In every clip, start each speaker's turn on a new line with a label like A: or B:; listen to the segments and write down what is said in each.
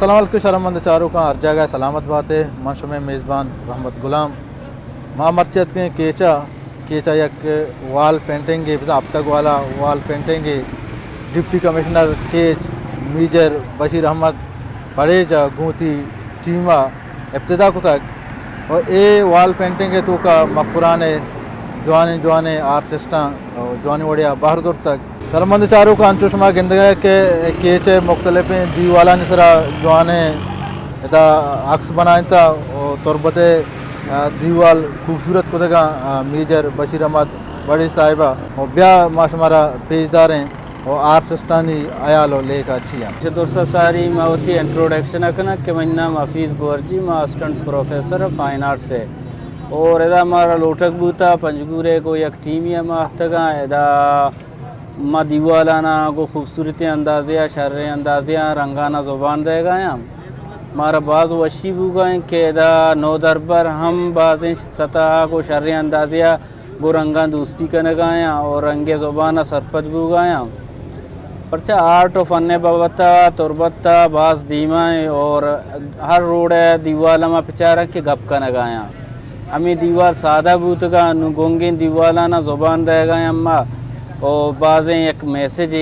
A: अस्सलाम वालेकुम शर्मंद चारों का हर जगह सलामत बात है। मंश में मेज़बान रहमत गुलाम माँ मर्चत के केचा एक वाल पेंटिंग अब तक वाला वाल पेंटिंग डिप्टी कमिश्नर केच मेजर बशीर अहमद पड़ेजा गूती टीमा इब्तदा को तक और ये वाल पेंटिंग है तो का मपुराने जवाने आर्टिस्टा और जवानी वड़िया बहादुर तक सरमंद चारों का अंचुशमा गिंदगा के केच मुख्तलिफ दीवाला निसरा जवाने इदा अक्स बनाए था और तुरबते दीवाल खूबसूरत को तक मेजर बशीर अहमद बड़ी साहिबा और ब्या माशमारा पेशदार हैं और आर्टिस्टानी आयालो लेकर अच्छी हैं।
B: दोस्तों सारी मावती इंट्रोडक्शन अकना कि मेरा नाम हफीज़ गोरजी मैं असिस्टेंट प्रोफेसर फाइन आर्ट्स से और इदा हमारा लोटक बूता पंजगूरे को एक टीम है माहतगा इदा माँ दीवालाना को खूबसूरती अंदाज़िया शर्र अंदाज़िया रंगाना ज़ुबान देगा हमारा बाज़ वशी बुगाएँ कि इदा नौ दरबर हम बाज़ सतह को शर्र अंदाज़िया गो रंगा दोस्ती करने गाया और रंगे ज़ुबाना सरपत बुगाया परचा आर्ट और फ़न बाबता तुरबता बाज़ दीमा और हर रोड है दीवाला में पिचारा के गप का नगाया हमें दीवार सादा बूत का गोंगे दीवाला ना ज़ुबान देगा अम्मा और बाज़ें एक मैसेज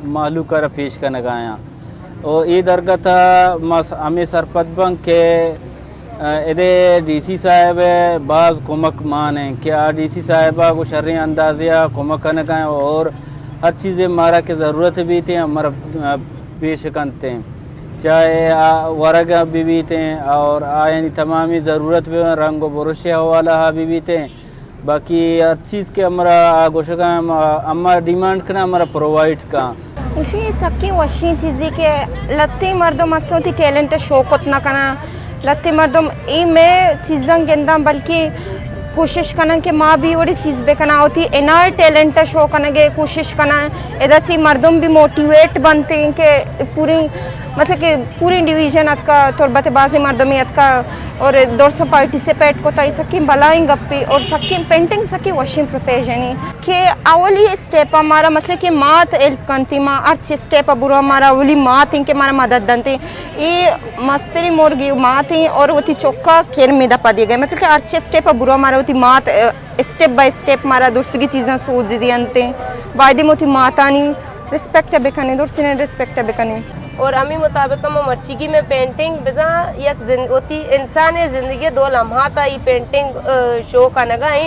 B: मालूम कर पेश का नगाया और ये दरगाह था हमें सरपत बंग के इधे डीसी साहब बाज़ कुमक मान हैं क्या डीसी साहिबा को शर्री अंदाज़िया कुमक का नगाया और हर चीज़ें हमारा की ज़रूरत भी थी हमारा पेश करते हैं चाहे वरग भी थे और यानी तमामी ज़रूरत भी रंग बुरुश वाला भी थे बाकी हर चीज़ के हमारा गोशा का हमारा डिमांड करना हमारा प्रोवाइड का
C: इसी सबकी वशी चीज़ी के लत्ती मर्दों मस्तों टैलेंट शौक उतना करना लत्ती मर्दों ई में चीज़ें गेंदा बल्कि कोशिश करना कि माँ भी वही चीज़ बेकना होती इना टैलेंट शो करने के कोशिश करना इधर से मर्दों भी मोटिवेट बनते हैं कि पूरी मतलब कि पूरी डिवीजन अतका तुरबत बाजी मर्दों में अतका और दौर से पार्टिसिपेट को ताई सकी भलाई गप्पी और सकी पेंटिंग सकी वॉशिंग प्रोफेशनी कि अवली स्टेप हमारा मतलब कि मात हेल्प करती माँ अच्छे स्टेप बुरा हमारा अवली माँ थी कि हमारा मदद दनती ये मस्तरी मुर्गी माँ थी और वो थी चौका खेल में दपा दिए गए मतलब कि अच्छे स्टेप बुरा हमारा वो थी मात स्टेप बाय स्टेप हमारा दूसरी चीज़ें सोच दी अंते वायदे में थी माता नहीं रिस्पेक्ट बेकनी दूसरी ने रिस्पेक्ट बेकनी
D: और अमी मुताबिक हम मर्चिगी में पेंटिंग बिजा एक होती इंसान ज़िंदगी दो लम्हा था ये पेंटिंग शो का नगाई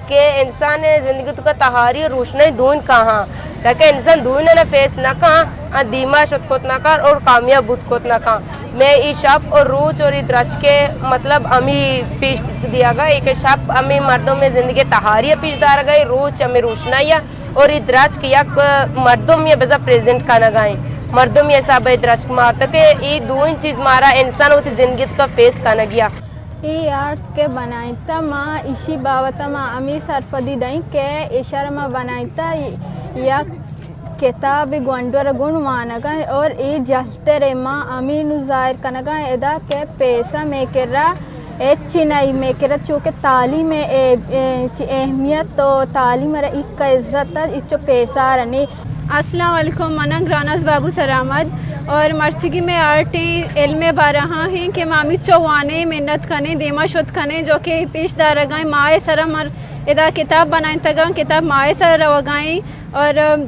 D: कि इंसान ज़िंदगी तो का तहारी रोशनी दून कहाँ ताकि इंसान दून ना फेस ना कहाँ दीमा शुतकोत ना कर और कामयाब बुतकोत ना कहाँ मैं ये शब और रोज और द्रज के मतलब अमी पेश दिया गया एक शब अमी मर्दों में ज़िंदगी तहारी पेश दार गए रोज हमें रोशनाइया और द्रज किया मर्दों में बिजा प्रेजेंट का नगाई मर्दों में ऐसा बेदरज मार तक ये दो चीज़ मारा इंसान होती ज़िंदगी का फेस करना गया
E: ये आर्ट्स के बनाईता माँ इसी बाबत माँ अमी सरफदी दई के इशारा माँ बनाईता या किताब गुंडवर गुण मानगा और ये जलते रे माँ अमी नुजाहिर कनगा एदा के पैसा मेकेरा चिनाई मेकेरा चूँकि तालीम अहमियत तो तालीम एक इज्जत इच्चो पैसा रनी
F: अस्सलाम वालेकुम मना ग्रानस बाबू सरामद और मर्चिगी में आर्टी इल्म बारहा हैं कि मामी चौवाने मेहनत कने देमा शुद्ध कने जो कि पेशदार गाएँ माए सरा मर इदा किताब बनाए तगा किताब माए सर रवागाएँ और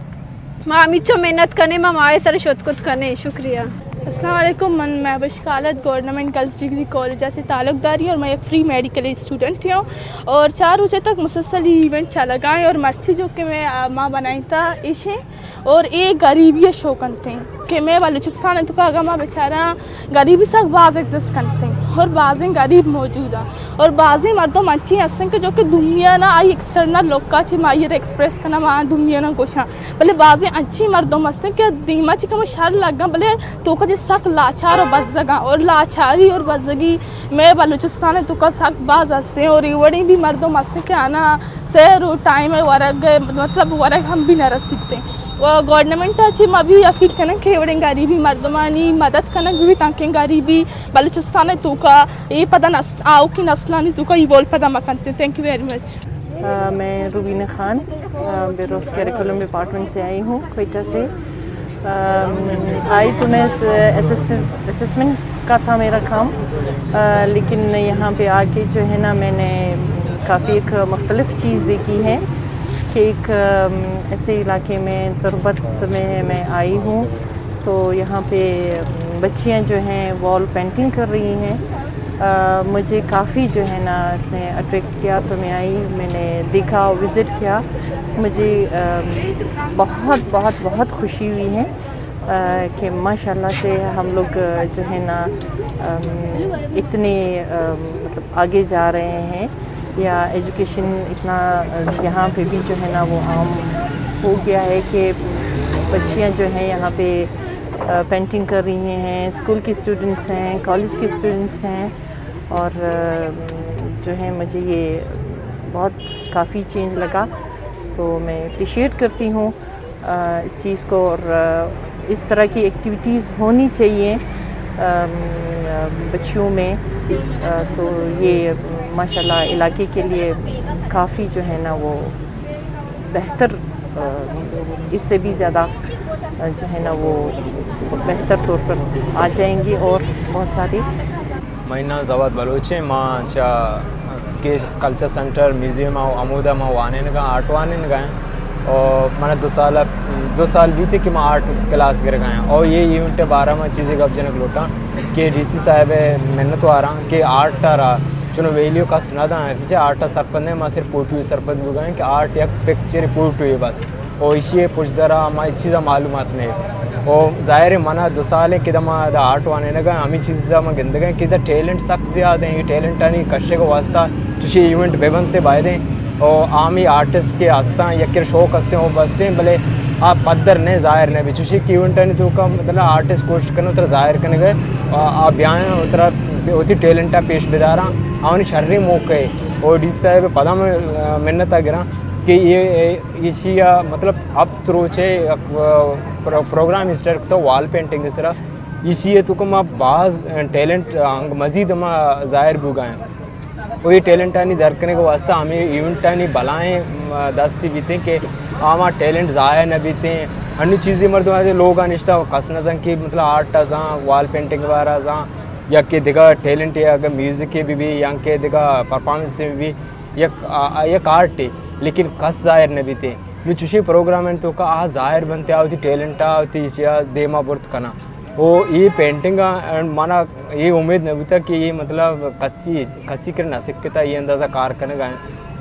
F: मामी चो मेहनत कने माए सर शुद्ध कुछ कने शुक्रिया।
G: अस्सलाम वालेकुम मैं Mahbush Khalid government girls degree college से ताल्लुकदारी और मैं एक फ्री मेडिकल स्टूडेंट हूँ और 4 बजे तक मुसलसल इवेंट चला गए और मर्ची जो कि मैं माँ बनाई था इसे और ये गरीबी शो करते हैं कि मैं बलूचिस्तान है तो का माँ बेचारा गरीबी से बाज़ एग्जिस्ट करते हैं और बाज़ें गरीब मौजूद हैं और बाज़ें मर्दों अच्छी हंसते हैं कि जो कि दुनिया ना आई एक्सटर्नल लोग का मायर एक्सप्रेस करना वहाँ दुनिया ना कुछ बोले बाज़ें अच्छी मर्दों हंसते हैं कि दीमा ची का शर लगा बोले तो का सक लाचार और बजगा और लाचारी और बजगी मैं बलूचिस्तान है तो का सक बाज हंसते हैं और इवड़ी भी मर्दों हंसते कि आना सैर टाइम है वरग मतलब वरग हम भी न रह सकते वो गवर्नमेंट अच्छी अभी अपील करना कि एवढे गरीबी मर्दमानी मदद करना भी ताकि गरीबी बलूचिस्तान है तो का ये पता आओ कि नस्लानी तो का इवोल्व पता मकनते। Thank you very much.
H: मैं Rubina Khan bureau of curriculum department से आई हूँ क्वेटा से आई तो मैं असिस्टेंट का था मेरा काम, लेकिन यहाँ पे आके जो है ना मैंने काफ़ी एक मुख्तलिफ़ चीज़ देखी है कि एक ऐसे इलाके में तुरबत में मैं आई हूँ, तो यहाँ पे बच्चियाँ जो हैं वॉल पेंटिंग कर रही हैं। मुझे काफ़ी जो है ना इसने अट्रैक्ट किया, तो मैं आई, मैंने देखा, विज़िट किया। मुझे बहुत बहुत बहुत खुशी हुई है कि माशाल्लाह से हम लोग जो है ना इतने मतलब आगे जा रहे हैं, या एजुकेशन इतना यहाँ पे भी जो है ना वो आम हो गया है कि बच्चियाँ जो हैं यहाँ पे पेंटिंग कर रही हैं, स्कूल की स्टूडेंट्स हैं, कॉलेज की स्टूडेंट्स हैं, और जो है मुझे ये बहुत काफ़ी चेंज लगा। तो मैं अप्रिशिएट करती हूँ इस चीज़ को, और इस तरह की एक्टिविटीज़ होनी चाहिए बच्चियों में। तो ये माशाल्लाह इलाके के लिए काफ़ी जो है ना वो बेहतर, इससे भी ज़्यादा जो है ना वो बेहतर तौर पर आ जाएंगी और बहुत सारी।
I: महीना जवाद बलोच माँ चा के कल्चर सेंटर म्यूज़ियम अमूदा माँ वाने का आर्ट वाने गए, और मैंने 2 साल बीते कि मैं आर्ट क्लास कर गए, और ये इवेंट 12 में चीज़ें गपजनक लोटा कि डीसी साहब मेहनत आ रहा कि आर्ट आ रहा चुनो वैल्यू का सुनादा है आर्ट सरपंच माँ सिर्फ पोटू सरपंच भी गए कि आर्ट एक पिक्चर पोटू है बस, और इसी पूछता रहा हमारी चीज़ा मालूमात नहीं। और ज़ाहिर है मना 2 साल कि आर्ट वाने लगा हमें चीज़ा में गिंद गए कि टैलेंट सख्त ज़्यादा है, टैलेंट नहीं कशे को वास्ता तुझे इवेंट बेबनते बायदे, और आम ही आर्टिस्ट के आस्ता या शौक हंसते वो बसते हैं भले आप पद्धर ने ज़ाहिर ने भी चुशी की इवेंट नहीं तो का मतलब आर्टिस्ट कोशिश करने उतर ज़ाहिर करने गए आप बयान उतरा होती टैलेंट पेश बेदारा आवनी शर्री मौके, और डी साहब पदा में मेहनत गिरा कि ये चीज़ मतलब अब त्रोचे प्रोग्राम स्टार्ट तो वॉल पेंटिंग इस तरह इसी तो कम बाज़ टैलेंट मज़ीद हम ज़ाहिर भी गए, और ये टैलेंट आनी दर करने के वास्ते हमें इवेंट आनी भलाएँ दस्ती बीते कि आम टैलेंट ज़ाया न बीते अन्य चीज़ें मर्द लोग अनिश्ता कसना कि मतलब आर्ट जहाँ वॉल पेंटिंग वगैरह जहाँ या के दिगा टैलेंट या अगर म्यूज़िक के भी या के दिगा परफॉर्मेंस में भी एक आर्ट है, लेकिन कस ज़ाहिर न बीते नु चुशी प्रोग्राम है तो का आ ज़ाहिर बनते आवती टैलेंट आवती देमा बुर्त करना, वो ये पेंटिंग माना ये उम्मीद नहीं होता कि ये मतलब कसी कर ना सकता ये अंदाज़ा कार करने गए।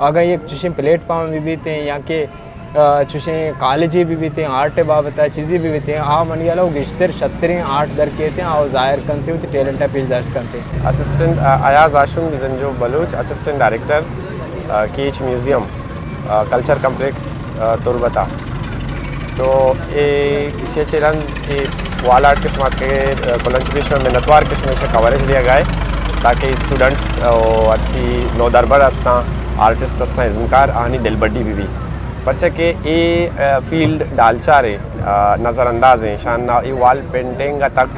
I: अगर ये चुशी प्लेटफॉर्म भी बीते या के चुशी कॉलेज भी बीते आर्ट बाबत चीज़ें भी बीते आ मन गया लोग इश्तर छत्तरें आर्ट दर कहते हैं और ज़ाहिर करते हो तो टैलेंट पेश दर्ज करते हैं।
J: Assistant Ayaz Ashum Bizenjo Baloch, assistant director Kech museum culture complex Turbat. तो ये चेरन की वाल आर्ट किस्म के कोलंचबिश में नतवार किस्म से कवरेज लिया गया ताकि स्टूडेंट्स अच्छी नो दरबर हस्ता आर्टिस्ट हस्ता इजमकार आनी दिलबड्डी भी परचा के ये फील्ड डालचारे नज़रअंदाज हैं शान ये वाल पेंटिंग तक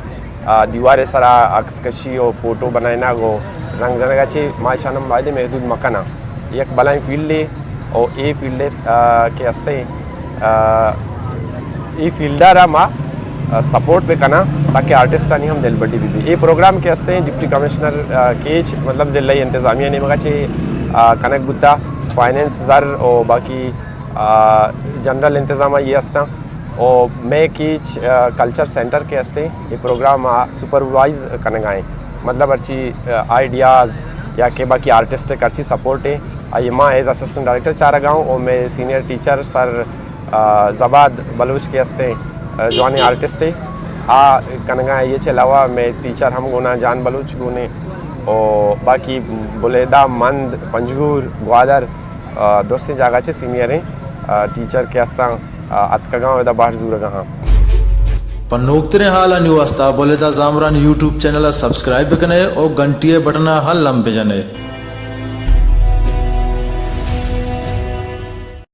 J: दीवार सरा अक्स कशी और फोटो बनाना गो रंग जनागाची माँ शानम वायदे महदूद मकाना एक बलाई फील्ड है और ये फील्ड के हस्ते ये फील्डर माँ सपोर्ट पे करना ताकि आर्टिस्ट आनी हम दिलबड्डी भी ये प्रोग्राम के हस्ते डिप्टी कमिश्नर केच मतलब ज़िला इंतज़ामिया ने मगा कनक बुद्धा फाइनेंस ज़र और बाकी जनरल इंतज़ाम ये हस्ता और मैं कीच कल्चर सेंटर के हस्ते ये प्रोग्राम सुपरवाइज करने गए मतलब अच्छी आइडियाज़ या के बाकी आर्टिस्ट का अच्छी सपोर्ट है। आई माँ एज असिस्टेंट डायरेक्टर चारा गाँव और मैं सीनियर टीचर सर जबाद बलूच के हस्ते जवानी आर्टिस्ट है कनगा ये अलावा मैं टीचर हम गुना जान बलूच गुने और बाकी बुलेदा मंद पंजगूर ग्वादर दोस्ती जगह सीनियर हैं टीचर के हस्ता अतकगाँव बाहर जूरगा
A: पन्नोक्तरे हाल न्यू वास्ता बोलेदा जामरान यूट्यूब चैनल सब्सक्राइब कने और घंटिये बटना हल लंबे जने।